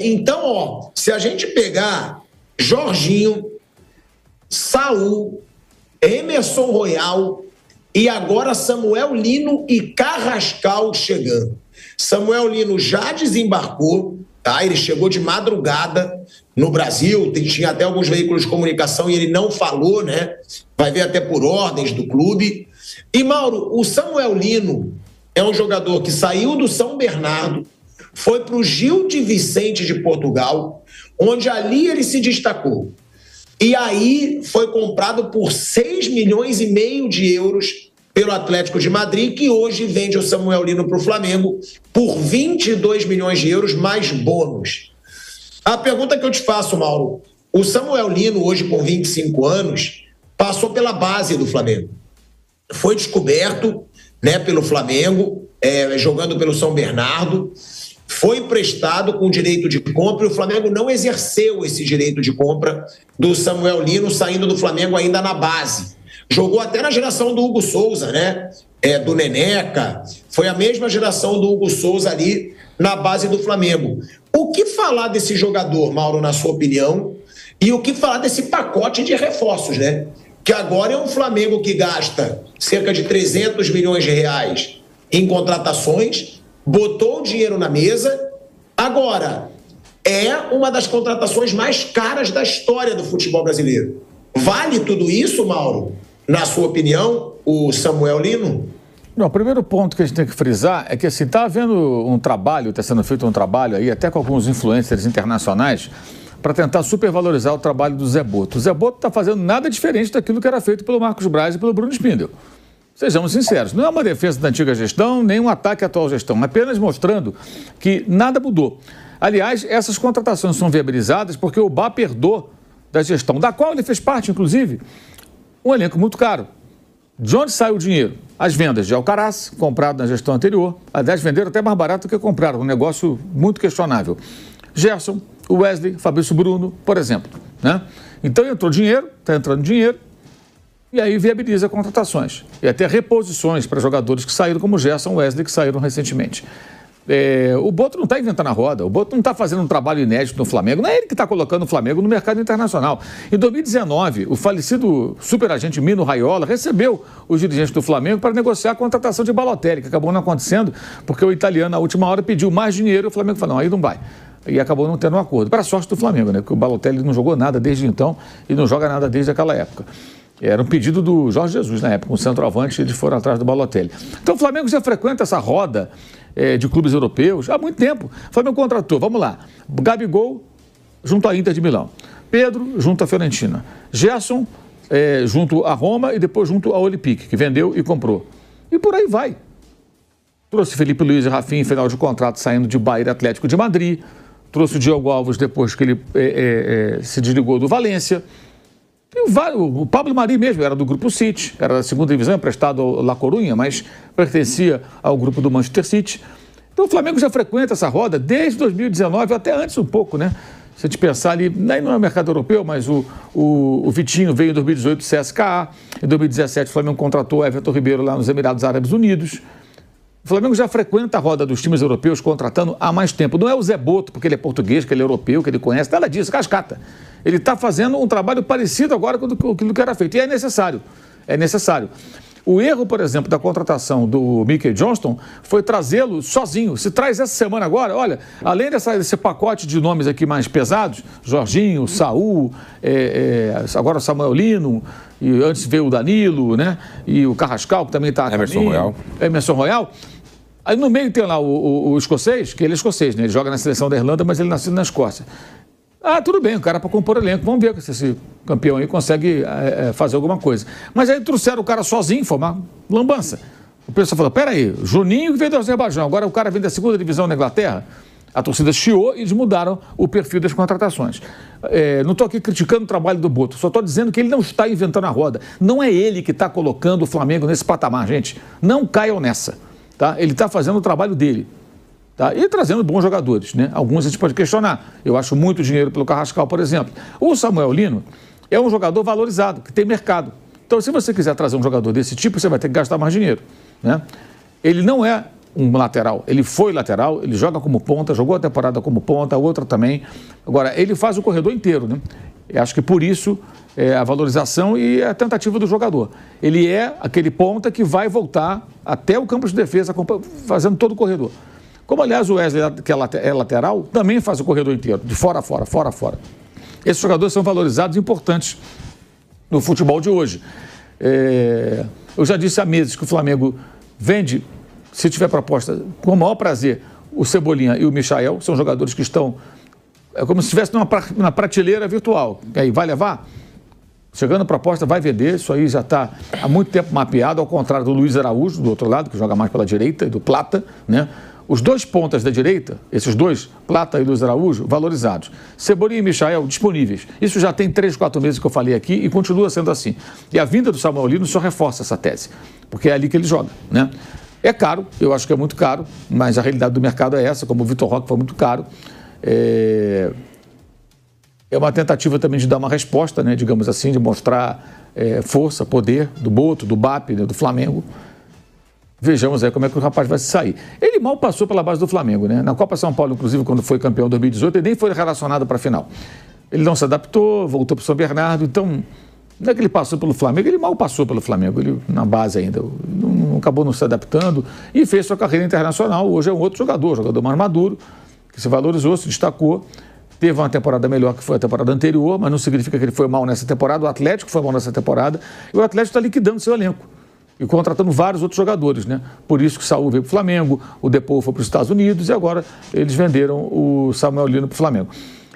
Então, ó, se a gente pegar Jorginho, Saul, Emerson Royal e agora Samuel Lino e Carrascal chegando. Samuel Lino já desembarcou, tá? Ele chegou de madrugada no Brasil, tinha até alguns veículos de comunicação e ele não falou, né? Vai ver até por ordens do clube. E, Mauro, o Samuel Lino é um jogador que saiu do São Bernardo, foi para o Gil de Vicente de Portugal, onde ali ele se destacou. E aí foi comprado por 6,5 milhões de euros pelo Atlético de Madrid, que hoje vende o Samuel Lino para o Flamengo por 22 milhões de euros mais bônus. A pergunta que eu te faço, Mauro, o Samuel Lino, hoje com 25 anos, passou pela base do Flamengo. Foi descoberto, né, pelo Flamengo, jogando pelo São Bernardo, foi emprestado com direito de compra e o Flamengo não exerceu esse direito de compra do Samuel Lino, saindo do Flamengo ainda na base. Jogou até na geração do Hugo Souza, né? Do Neneca. Foi a mesma geração do Hugo Souza ali na base do Flamengo. O que falar desse jogador, Mauro, na sua opinião? E o que falar desse pacote de reforços, né? Que agora é um Flamengo que gasta cerca de 300 milhões de reais em contratações, botou o dinheiro na mesa. Agora, é uma das contratações mais caras da história do futebol brasileiro. Vale tudo isso, Mauro? Na sua opinião, o Samuel Lino? Não, o primeiro ponto que a gente tem que frisar é que, assim, está havendo um trabalho, está sendo feito um trabalho aí, até com alguns influencers internacionais, para tentar supervalorizar o trabalho do Zé Boto. O Zé Boto está fazendo nada diferente daquilo que era feito pelo Marcos Braz e pelo Bruno Spindel. Sejamos sinceros, não é uma defesa da antiga gestão, nem um ataque à atual gestão, apenas mostrando que nada mudou. Aliás, essas contratações são viabilizadas porque o Bá herdou da gestão, da qual ele fez parte, inclusive, um elenco muito caro. De onde sai o dinheiro? As vendas de Alcaraz, comprado na gestão anterior. Aliás, venderam até mais barato do que compraram, um negócio muito questionável. Gerson, Wesley, Fabrício Bruno, por exemplo, né? Então entrou dinheiro, está entrando dinheiro, e aí viabiliza contratações. E até reposições para jogadores que saíram, como Gerson e Wesley, que saíram recentemente. O Boto não está inventando a roda, o Boto não está fazendo um trabalho inédito no Flamengo, não é ele que está colocando o Flamengo no mercado internacional. Em 2019, o falecido superagente Mino Raiola recebeu os dirigentes do Flamengo para negociar a contratação de Balotelli, que acabou não acontecendo, porque o italiano, na última hora, pediu mais dinheiro e o Flamengo falou, não, aí não vai. E acabou não tendo um acordo. Para a sorte do Flamengo, né? Porque o Balotelli não jogou nada desde então e não joga nada desde aquela época. Era um pedido do Jorge Jesus na época, um centroavante, eles foram atrás do Balotelli. Então o Flamengo já frequenta essa roda de clubes europeus há muito tempo. O Flamengo contratou, vamos lá, Gabigol junto à Inter de Milão, Pedro junto à Fiorentina, Gerson junto à Roma e depois junto ao Olympique, que vendeu e comprou. E por aí vai. Trouxe Felipe Luiz e Rafinha em final de contrato saindo de Bahia Atlético de Madrid, trouxe o Diogo Alves depois que ele se desligou do Valência. O Pablo Mari mesmo era do Grupo City, era da segunda divisão, emprestado ao La Coruña, mas pertencia ao grupo do Manchester City. Então o Flamengo já frequenta essa roda desde 2019, até antes um pouco, né? Se a gente pensar ali, nem não é o mercado europeu, mas o Vitinho veio em 2018 do CSKA, em 2017 o Flamengo contratou Everton Ribeiro lá nos Emirados Árabes Unidos. O Flamengo já frequenta a roda dos times europeus contratando há mais tempo. Não é o Zé Boto, porque ele é português, que ele é europeu, que ele conhece, nada disso, cascata. Ele está fazendo um trabalho parecido agora com aquilo que era feito. E é necessário. É necessário. O erro, por exemplo, da contratação do Mickey Johnston foi trazê-lo sozinho. Se traz essa semana agora, olha, além desse pacote de nomes aqui mais pesados, Jorginho, Saul, agora o Samuel Lino, e antes veio o Danilo, né? E o Carrascal, que também está a caminho. Emerson Royal. Aí no meio tem lá o escocês, que ele é escocês, né? Ele joga na seleção da Irlanda, mas ele nasceu na Escócia. Ah, tudo bem, o cara para compor elenco. Vamos ver se esse campeão aí consegue fazer alguma coisa. Mas aí trouxeram o cara sozinho, foi uma lambança. O pessoal falou, peraí, Juninho que veio do Azerbaijão, agora o cara vem da segunda divisão da Inglaterra. A torcida chiou e eles mudaram o perfil das contratações. Não estou aqui criticando o trabalho do Boto, só estou dizendo que ele não está inventando a roda. Não é ele que está colocando o Flamengo nesse patamar, gente. Não caiam nessa. Tá? Ele está fazendo o trabalho dele. Tá? E trazendo bons jogadores, né? Alguns a gente pode questionar. Eu acho muito dinheiro pelo Carrascal, por exemplo. O Samuel Lino é um jogador valorizado, que tem mercado. Então, se você quiser trazer um jogador desse tipo, você vai ter que gastar mais dinheiro, né? Ele não é um lateral. Ele foi lateral, ele joga como ponta, jogou a temporada como ponta, a outra também. Agora, ele faz o corredor inteiro, né? Eu acho que por isso a valorização e a tentativa do jogador. Ele é aquele ponta que vai voltar até o campo de defesa, fazendo todo o corredor. Como, aliás, o Wesley, que é lateral, também faz o corredor inteiro, de fora a fora, fora a fora. Esses jogadores são valorizados e importantes no futebol de hoje. Eu já disse há meses que o Flamengo vende, se tiver proposta, com o maior prazer, o Cebolinha e o Michael. São jogadores que estão... É como se estivesse numa prateleira virtual. Aí vai levar? Chegando a proposta, vai vender. Isso aí já está há muito tempo mapeado, ao contrário do Luiz Araújo, do outro lado, que joga mais pela direita, e do Plata, né? Os dois pontas da direita, esses dois, Plata e Luiz Araújo, valorizados. Cebolinha e Michael disponíveis. Isso já tem 3, 4 meses que eu falei aqui e continua sendo assim. E a vinda do Samuel Lino só reforça essa tese, porque é ali que ele joga, né? É caro, eu acho que é muito caro, mas a realidade do mercado é essa, como o Vitor Roque foi muito caro. É uma tentativa também de dar uma resposta, né, digamos assim, de mostrar força, poder do Boto, do BAP, né, do Flamengo. Vejamos aí como é que o rapaz vai se sair. Ele mal passou pela base do Flamengo, né? Na Copa São Paulo, inclusive, quando foi campeão em 2018, ele nem foi relacionado para a final. Ele não se adaptou, voltou para o São Bernardo, então não é que ele passou pelo Flamengo, ele mal passou pelo Flamengo, ele na base ainda, não acabou não se adaptando e fez sua carreira internacional. Hoje é um outro jogador mais maduro, que se valorizou, se destacou, teve uma temporada melhor que foi a temporada anterior, mas não significa que ele foi mal nessa temporada. O Atlético foi mal nessa temporada e o Atlético está liquidando seu elenco e contratando vários outros jogadores, né? Por isso que o Saúl veio para o Flamengo, o Depou foi para os Estados Unidos e agora eles venderam o Samuel Lino para o Flamengo.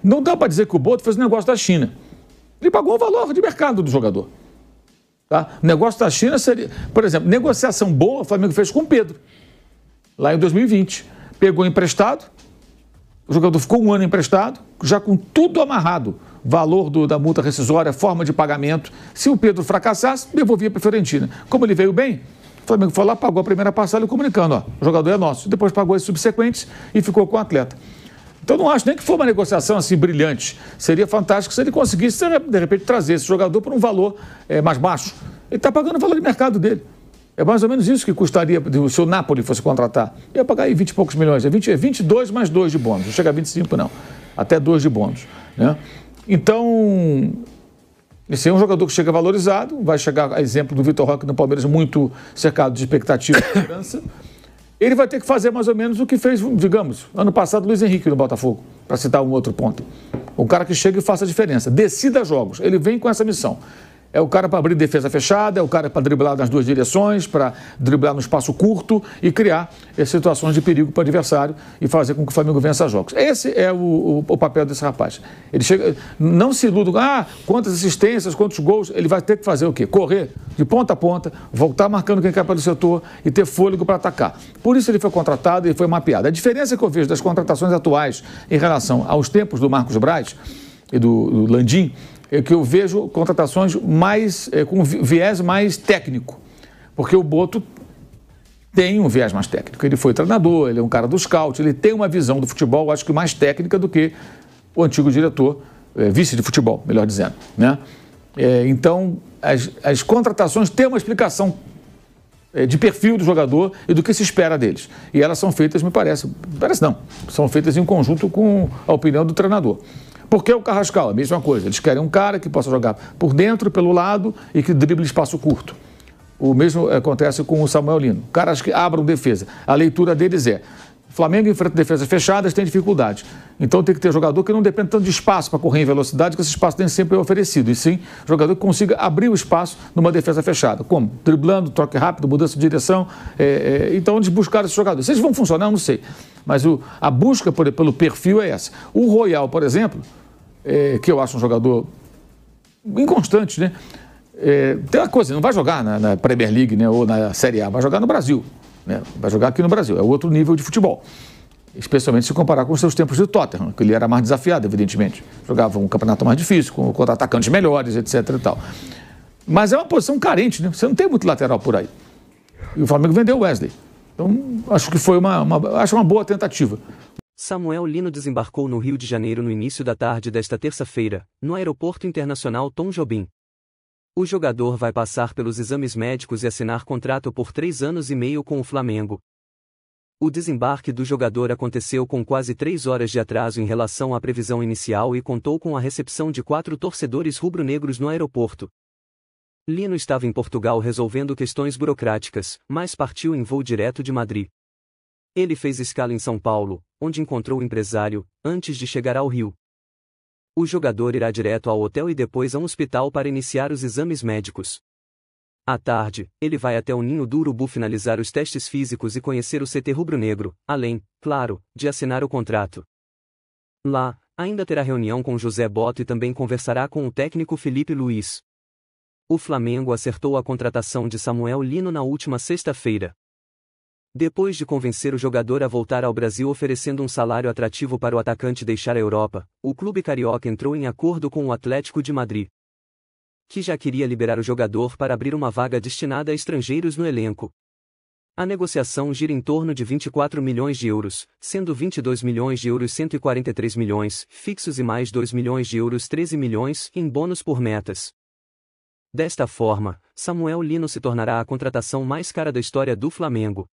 Não dá para dizer que o Boto fez um negócio da China. Ele pagou o valor de mercado do jogador. Tá? O negócio da China seria, por exemplo, negociação boa o Flamengo fez com o Pedro, lá em 2020. Pegou emprestado, o jogador ficou um ano emprestado, já com tudo amarrado. Valor da multa rescisória, forma de pagamento. Se o Pedro fracassasse, devolvia para a Fiorentina. Como ele veio bem, o Flamengo foi lá, pagou a primeira parcela comunicando, ó, o jogador é nosso. Depois pagou as subsequentes e ficou com o atleta. Então não acho nem que foi uma negociação assim brilhante. Seria fantástico se ele conseguisse, de repente, trazer esse jogador por um valor mais baixo. Ele está pagando o valor de mercado dele. É mais ou menos isso que custaria se o Napoli fosse contratar. Ia pagar aí 20 e poucos milhões. É 22 mais 2 de bônus. Não chega a 25, não. Até 2 de bônus, né? Então, esse é um jogador que chega valorizado, vai chegar, a exemplo do Vitor Roque no Palmeiras, muito cercado de expectativa e esperança. Ele vai ter que fazer mais ou menos o que fez, digamos, ano passado Luiz Henrique no Botafogo, para citar um outro ponto. O cara que chega e faça a diferença, decida jogos, ele vem com essa missão. É o cara para abrir defesa fechada, é o cara para driblar nas duas direções, para driblar no espaço curto e criar situações de perigo para o adversário e fazer com que o Flamengo vença jogos. Esse é o papel desse rapaz. Ele chega, não se iluda, quantas assistências, quantos gols, ele vai ter que fazer o quê? Correr de ponta a ponta, voltar marcando quem cai pelo setor e ter fôlego para atacar. Por isso ele foi contratado e foi mapeado. A diferença que eu vejo das contratações atuais em relação aos tempos do Marcos Braz e do Landim, é que eu vejo contratações com viés mais técnico, porque o Boto tem um viés mais técnico. Ele foi treinador, ele é um cara do scout, ele tem uma visão do futebol, acho que mais técnica do que o antigo diretor, vice de futebol, melhor dizendo, né? Então, as contratações têm uma explicação de perfil do jogador e do que se espera deles. E elas são feitas, são feitas em conjunto com a opinião do treinador. Porque o Carrascal, a mesma coisa. Eles querem um cara que possa jogar por dentro, pelo lado e que drible espaço curto. O mesmo acontece com o Samuel Lino. Caras que abram defesa. A leitura deles é: Flamengo enfrenta defesas fechadas, tem dificuldade. Então tem que ter jogador que não depende tanto de espaço para correr em velocidade, que esse espaço nem sempre é oferecido. E sim, jogador que consiga abrir o espaço numa defesa fechada. Como? Driblando, troque rápido, mudança de direção. Então eles buscaram esses jogadores. Se eles vão funcionar, eu não sei. Mas a busca pelo perfil é essa. O Royal, por exemplo, que eu acho um jogador inconstante, né? Tem uma coisa, não vai jogar na Premier League, né, ou na Série A, vai jogar no Brasil, né? Vai jogar aqui no Brasil, é outro nível de futebol, especialmente se comparar com os seus tempos de Tottenham, que ele era mais desafiado, evidentemente, jogava um campeonato mais difícil, com contra-atacantes melhores, etc. e tal. Mas é uma posição carente, né? Você não tem muito lateral por aí. E o Flamengo vendeu o Wesley. Então, acho que foi uma boa tentativa. Samuel Lino desembarcou no Rio de Janeiro no início da tarde desta terça-feira, no Aeroporto Internacional Tom Jobim. O jogador vai passar pelos exames médicos e assinar contrato por 3 anos e meio com o Flamengo. O desembarque do jogador aconteceu com quase 3 horas de atraso em relação à previsão inicial e contou com a recepção de 4 torcedores rubro-negros no aeroporto. Lino estava em Portugal resolvendo questões burocráticas, mas partiu em voo direto de Madrid. Ele fez escala em São Paulo, onde encontrou o empresário, antes de chegar ao Rio. O jogador irá direto ao hotel e depois a um hospital para iniciar os exames médicos. À tarde, ele vai até o Ninho do Urubu finalizar os testes físicos e conhecer o CT rubro-negro, além, claro, de assinar o contrato. Lá, ainda terá reunião com José Botto e também conversará com o técnico Felipe Luiz. O Flamengo acertou a contratação de Samuel Lino na última sexta-feira. Depois de convencer o jogador a voltar ao Brasil oferecendo um salário atrativo para o atacante deixar a Europa, o clube carioca entrou em acordo com o Atlético de Madrid, que já queria liberar o jogador para abrir uma vaga destinada a estrangeiros no elenco. A negociação gira em torno de 24 milhões de euros, sendo 22 milhões de euros 143 milhões fixos e mais 2 milhões de euros 13 milhões em bônus por metas. Desta forma, Samuel Lino se tornará a contratação mais cara da história do Flamengo.